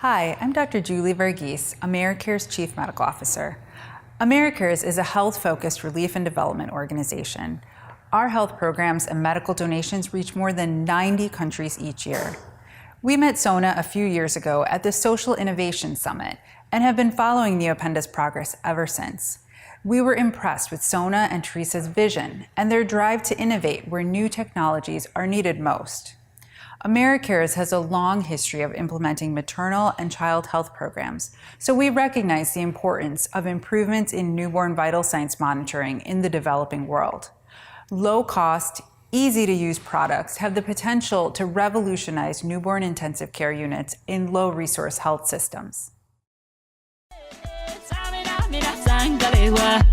Hi, I'm Dr. Julie Verghese, AmeriCare's Chief Medical Officer. AmeriCare's is a health-focused relief and development organization. Our health programs and medical donations reach more than 90 countries each year. We met Sona a few years ago at the Social Innovation Summit and have been following Neopenda's progress ever since. We were impressed with Sona and Teresa's vision and their drive to innovate where new technologies are needed most. AmeriCare's has a long history of implementing maternal and child health programs, so we recognize the importance of improvements in newborn vital signs monitoring in the developing world. Low-cost, easy-to-use products have the potential to revolutionize newborn intensive care units in low-resource health systems.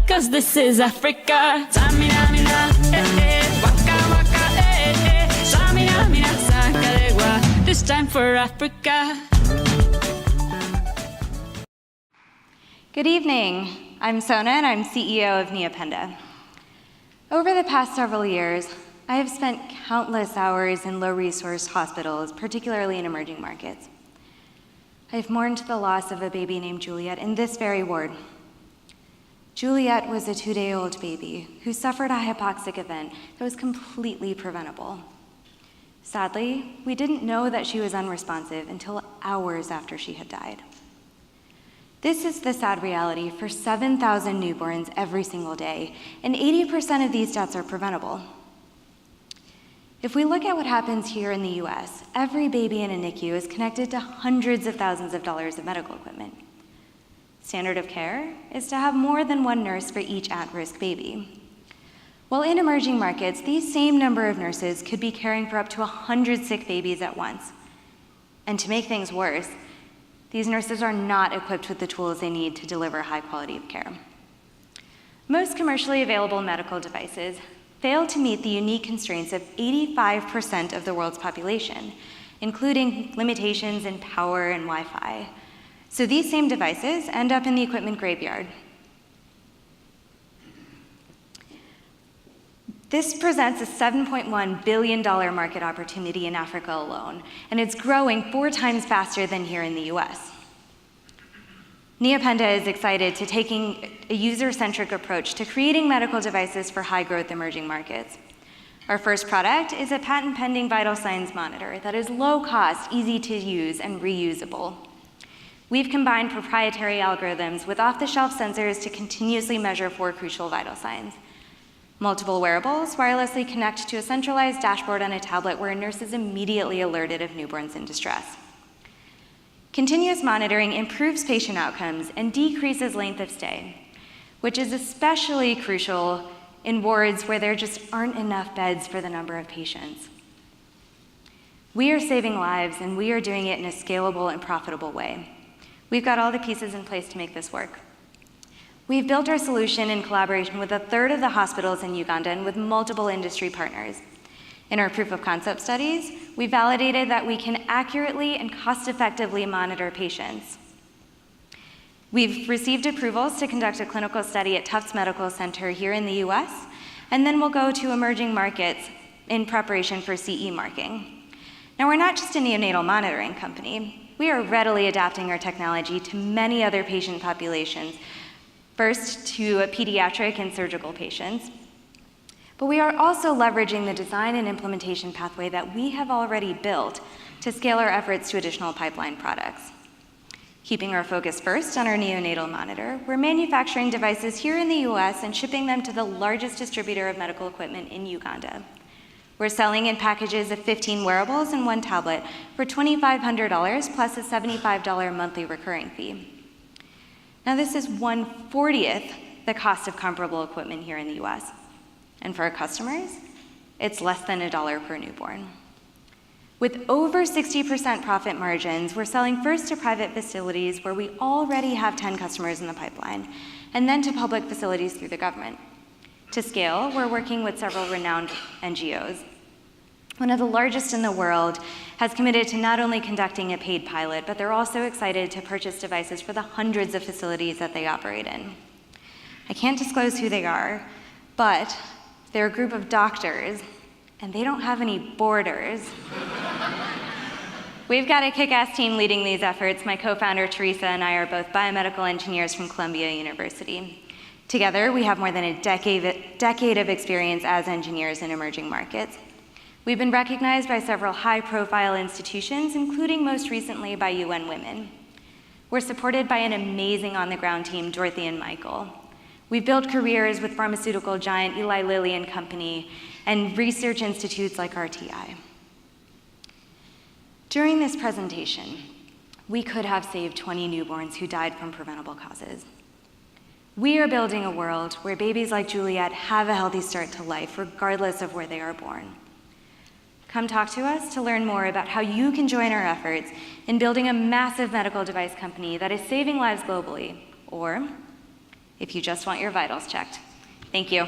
'Cause this is Africa. This time for Africa. Good evening. I'm Sona and I'm CEO of Neopenda. Over the past several years, I have spent countless hours in low-resource hospitals, particularly in emerging markets. I've mourned the loss of a baby named Juliet in this very ward. Juliet was a 2-day-old baby who suffered a hypoxic event that was completely preventable. Sadly, we didn't know that she was unresponsive until hours after she had died. This is the sad reality for 7,000 newborns every single day, and 80% of these deaths are preventable. If we look at what happens here in the US, every baby in a NICU is connected to hundreds of thousands of dollars of medical equipment. Standard of care is to have more than one nurse for each at-risk baby. While in emerging markets, these same number of nurses could be caring for up to 100 sick babies at once. And to make things worse, these nurses are not equipped with the tools they need to deliver high quality of care. Most commercially available medical devices fail to meet the unique constraints of 85% of the world's population, including limitations in power and Wi-Fi. So these same devices end up in the equipment graveyard. This presents a $7.1 billion market opportunity in Africa alone, and it's growing 4 times faster than here in the US. Neopenda is excited to taking a user-centric approach to creating medical devices for high-growth emerging markets. Our first product is a patent-pending vital signs monitor that is low-cost, easy to use, and reusable. We've combined proprietary algorithms with off-the-shelf sensors to continuously measure 4 crucial vital signs. Multiple wearables wirelessly connect to a centralized dashboard on a tablet where a nurse is immediately alerted of newborns in distress. Continuous monitoring improves patient outcomes and decreases length of stay, which is especially crucial in wards where there just aren't enough beds for the number of patients. We are saving lives, and we are doing it in a scalable and profitable way. We've got all the pieces in place to make this work. We've built our solution in collaboration with 1/3 of the hospitals in Uganda and with multiple industry partners. In our proof of concept studies, we validated that we can accurately and cost-effectively monitor patients. We've received approvals to conduct a clinical study at Tufts Medical Center here in the US, and then we'll go to emerging markets in preparation for CE marking. Now, we're not just a neonatal monitoring company. We are readily adapting our technology to many other patient populations, first to pediatric and surgical patients. But we are also leveraging the design and implementation pathway that we have already built to scale our efforts to additional pipeline products. Keeping our focus first on our neonatal monitor, we're manufacturing devices here in the US and shipping them to the largest distributor of medical equipment in Uganda. We're selling in packages of 15 wearables and 1 tablet for $2,500 plus a $75 monthly recurring fee. Now, this is 1/40th the cost of comparable equipment here in the US. And for our customers, it's less than $1 per newborn. With over 60% profit margins, we're selling first to private facilities where we already have 10 customers in the pipeline, and then to public facilities through the government. To scale, we're working with several renowned NGOs. One of the largest in the world has committed to not only conducting a paid pilot, but they're also excited to purchase devices for the hundreds of facilities that they operate in. I can't disclose who they are, but they're a group of doctors, and they don't have any borders. We've got a kick-ass team leading these efforts. My co-founder, Teresa, and I are both biomedical engineers from Columbia University. Together, we have more than a decade of experience as engineers in emerging markets. We've been recognized by several high-profile institutions, including most recently by UN Women. We're supported by an amazing on-the-ground team, Dorothy and Michael. We've built careers with pharmaceutical giant Eli Lilly and Company and research institutes like RTI. During this presentation, we could have saved 20 newborns who died from preventable causes. We are building a world where babies like Juliet have a healthy start to life, regardless of where they are born. Come talk to us to learn more about how you can join our efforts in building a massive medical device company that is saving lives globally, or if you just want your vitals checked. Thank you.